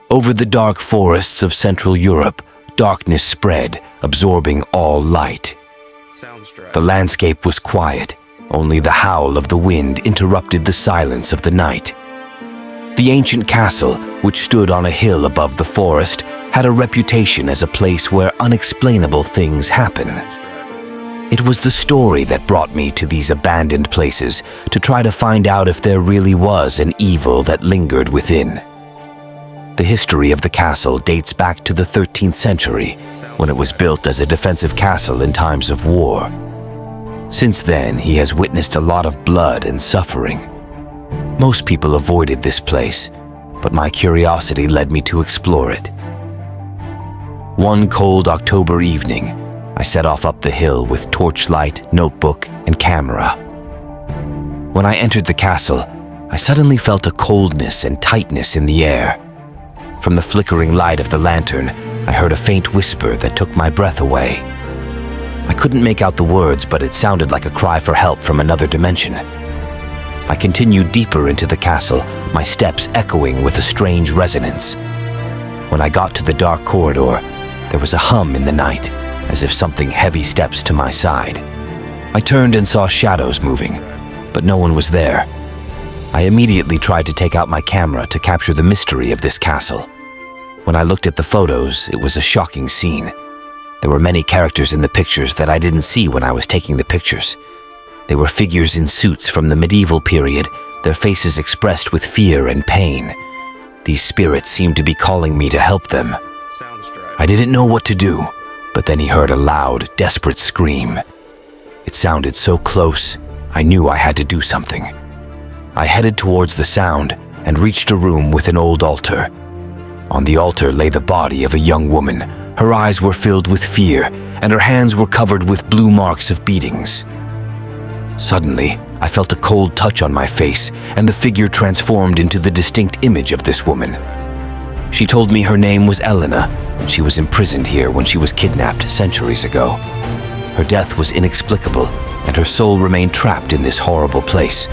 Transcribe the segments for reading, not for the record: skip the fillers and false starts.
Over the dark forests of Central Europe, darkness spread, absorbing all light. The landscape was quiet. Only the howl of the wind interrupted the silence of the night. The ancient castle, which stood on a hill above the forest, had a reputation as a place where unexplainable things happen. It was the story that brought me to these abandoned places to try to find out if there really was an evil that lingered within. The history of the castle dates back to the 13th century, when it was built as a defensive castle in times of war. Since then, he has witnessed a lot of blood and suffering. Most people avoided this place, but my curiosity led me to explore it. One cold October evening, I set off up the hill with torchlight, notebook, and camera. When I entered the castle, I suddenly felt a coldness and tightness in the air. From the flickering light of the lantern, I heard a faint whisper that took my breath away. I couldn't make out the words, but it sounded like a cry for help from another dimension. I continued deeper into the castle, my steps echoing with a strange resonance. When I got to the dark corridor, there was a hum in the night, as if something heavy steps to my side. I turned and saw shadows moving, but no one was there. I immediately tried to take out my camera to capture the mystery of this castle. When I looked at the photos, it was a shocking scene. There were many characters in the pictures that I didn't see when I was taking the pictures. They were figures in suits from the medieval period, their faces expressed with fear and pain. These spirits seemed to be calling me to help them. I didn't know what to do, but then he heard a loud, desperate scream. It sounded so close, I knew I had to do something. I headed towards the sound and reached a room with an old altar. On the altar lay the body of a young woman. Her eyes were filled with fear, and her hands were covered with blue marks of beatings. Suddenly, I felt a cold touch on my face, and the figure transformed into the distinct image of this woman. She told me her name was Elena, and she was imprisoned here when she was kidnapped centuries ago. Her death was inexplicable, and her soul remained trapped in this horrible place.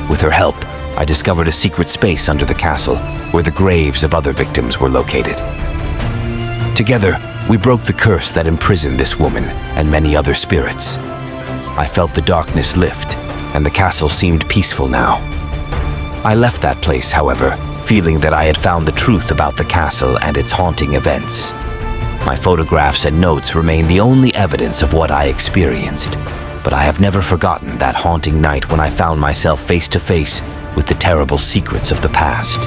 With her help, I discovered a secret space under the castle, where the graves of other victims were located. Together, we broke the curse that imprisoned this woman and many other spirits. I felt the darkness lift, and the castle seemed peaceful now. I left that place, however, feeling that I had found the truth about the castle and its haunting events. My photographs and notes remain the only evidence of what I experienced, but I have never forgotten that haunting night when I found myself face to face with the terrible secrets of the past.